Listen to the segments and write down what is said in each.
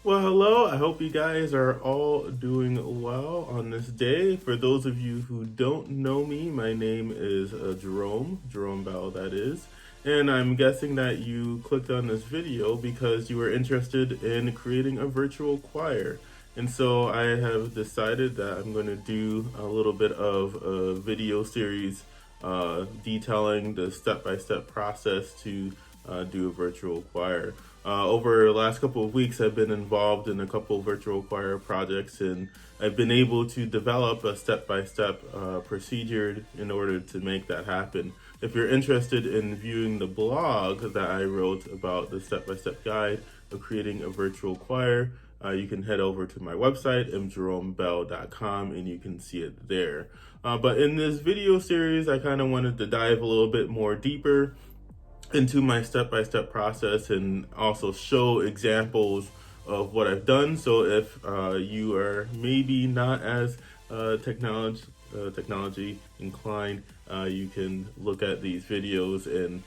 Well, hello. I hope you guys are all doing well on this day. For those of you who don't know me, my name is Jerome Bell, that is. And I'm guessing that you clicked on this video because you were interested in creating a virtual choir. And so I have decided that I'm going to do a little bit of a video series detailing the step-by-step process to do a virtual choir. Over the last couple of weeks, I've been involved in a couple virtual choir projects, and I've been able to develop a step-by-step procedure in order to make that happen. If you're interested in viewing the blog that I wrote about the step-by-step guide of creating a virtual choir, you can head over to my website, mjeromebell.com, and you can see it there. But in this video series, I kind of wanted to dive a little bit more deeper into my step-by-step process and also show examples of what I've done. So if you are maybe not as technology inclined, you can look at these videos and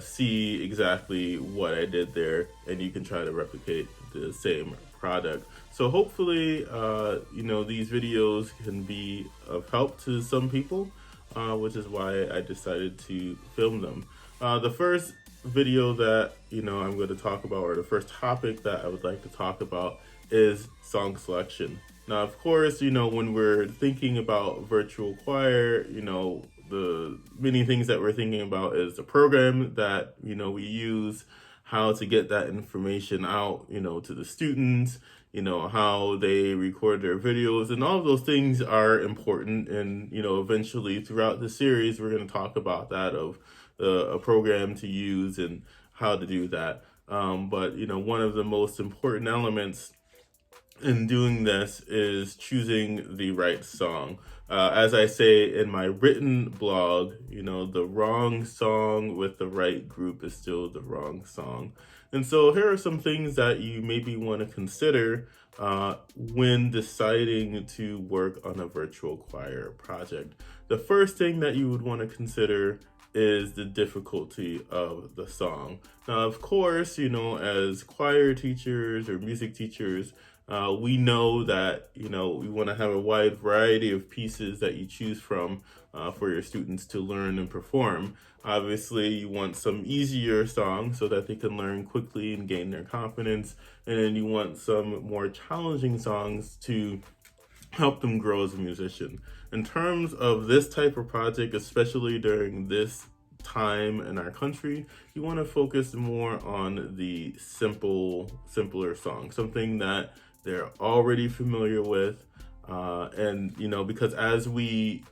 see exactly what I did there, and you can try to replicate the same product. So hopefully, these videos can be of help to some people, which is why I decided to film them. The first video that I'm going to talk about, or the first topic that I would like to talk about, is song selection. Now, of course, when we're thinking about virtual choir, the many things that we're thinking about is the program that we use, how to get that information out, to the students, how they record their videos, and all of those things are important. And eventually throughout the series, we're going to talk about that, of a program to use and how to do that. But one of the most important elements in doing this is choosing the right song. As I say in my written blog, the wrong song with the right group is still the wrong song. And so here are some things that you maybe want to consider when deciding to work on a virtual choir project. The first thing that you would want to consider is the difficulty of the song. Now, of course, as choir teachers or music teachers, we know that, we want to have a wide variety of pieces that you choose from for your students to learn and perform. Obviously, you want some easier songs so that they can learn quickly and gain their confidence. And then you want some more challenging songs to help them grow as a musician. In terms of this type of project, especially during this time in our country, you want to focus more on the simpler songs, something that they're already familiar with. And because as we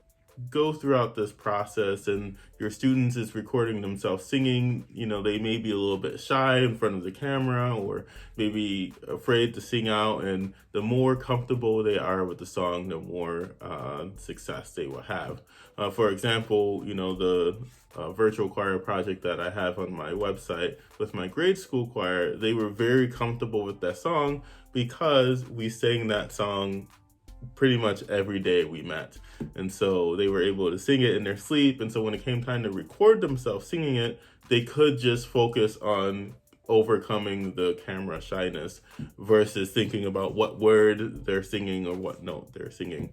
go throughout this process and your students is recording themselves singing, they may be a little bit shy in front of the camera, or maybe afraid to sing out. And the more comfortable they are with the song, the more success they will have. For example, the virtual choir project that I have on my website with my grade school choir, they were very comfortable with that song because we sang that song pretty much every day we met. And so they were able to sing it in their sleep. And so when it came time to record themselves singing it, they could just focus on overcoming the camera shyness versus thinking about what word they're singing or what note they're singing.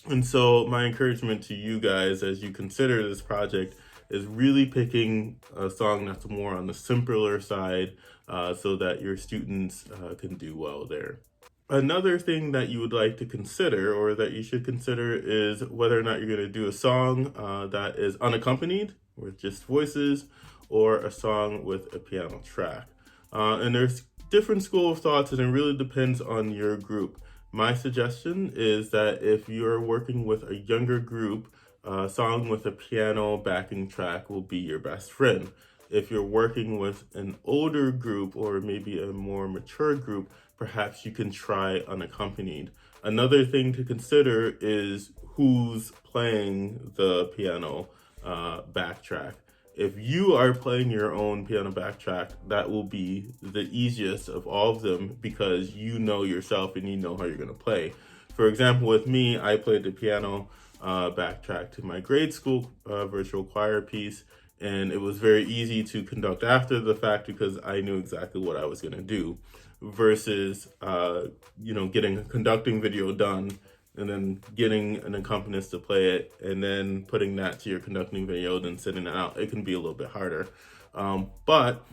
And so my encouragement to you guys as you consider this project is really picking a song that's more on the simpler side, so that your students can do well there. Another thing that you would like to consider, or that you should consider, is whether or not you're going to do a song that is unaccompanied with just voices, or a song with a piano track. And there's different school of thoughts, and it really depends on your group. My suggestion is that if you're working with a younger group, a song with a piano backing track will be your best friend. If you're working with an older group, or maybe a more mature group, perhaps you can try unaccompanied. Another thing to consider is who's playing the piano backtrack. If you are playing your own piano backtrack, that will be the easiest of all of them, because you know yourself and you know how you're going to play. For example, with me, I played the piano backtrack to my grade school virtual choir piece, and it was very easy to conduct after the fact because I knew exactly what I was going to do. versus, getting a conducting video done and then getting an accompanist to play it and then putting that to your conducting video, then sending it out. It can be a little bit harder. But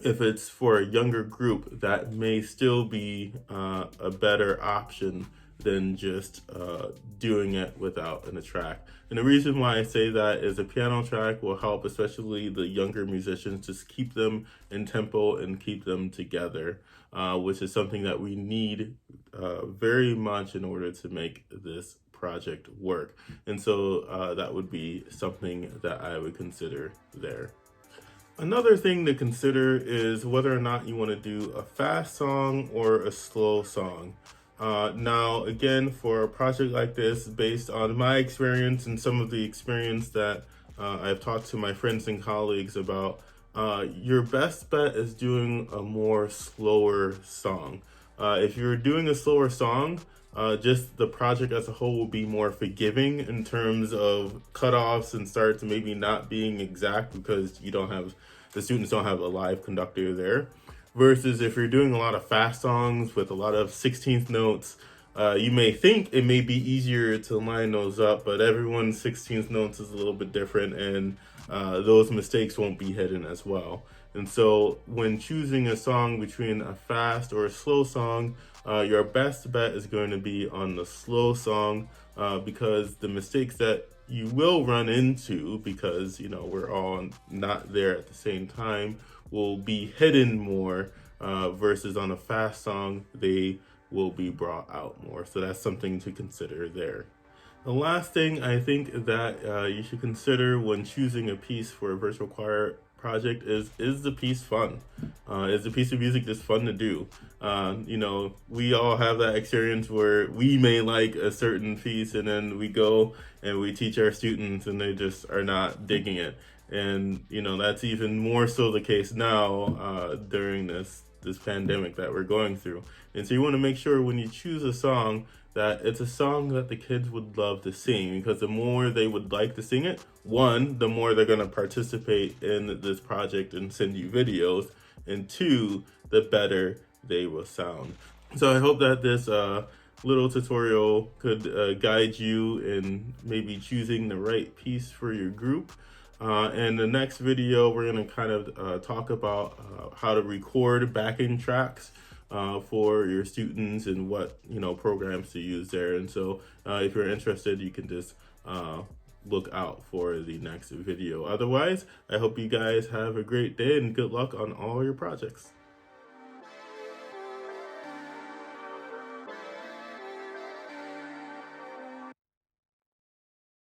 if it's for a younger group, that may still be a better option than just doing it without a track. And the reason why I say that is a piano track will help, especially the younger musicians, just keep them in tempo and keep them together, which is something that we need very much in order to make this project work. And so that would be something that I would consider there. Another thing to consider is whether or not you want to do a fast song or a slow song. Now, again, for a project like this, based on my experience and some of the experience that I've talked to my friends and colleagues about, your best bet is doing a more slower song. If you're doing a slower song, just the project as a whole will be more forgiving in terms of cutoffs and starts maybe not being exact because the students don't have a live conductor there. Versus if you're doing a lot of fast songs with a lot of 16th notes, you may think it may be easier to line those up, but everyone's 16th notes is a little bit different, and those mistakes won't be hidden as well. And so when choosing a song between a fast or a slow song, your best bet is going to be on the slow song, because the mistakes that you will run into, because we're all not there at the same time, will be hidden more, versus on a fast song they will be brought out more. So that's something to consider there. The last thing I think that you should consider when choosing a piece for a virtual choir project is the piece fun? Is the piece of music just fun to do? We all have that experience where we may like a certain piece and then we go and we teach our students and they just are not digging it. And that's even more so the case now during this pandemic that we're going through. And so you want to make sure when you choose a song that it's a song that the kids would love to sing, because the more they would like to sing it, one, the more they're going to participate in this project and send you videos, and two, the better they will sound. So I hope that this little tutorial could guide you in maybe choosing the right piece for your group. In the next video, we're going to kind of talk about how to record backing tracks for your students and what programs to use there. And so if you're interested, you can just look out for the next video. Otherwise, I hope you guys have a great day and good luck on all your projects.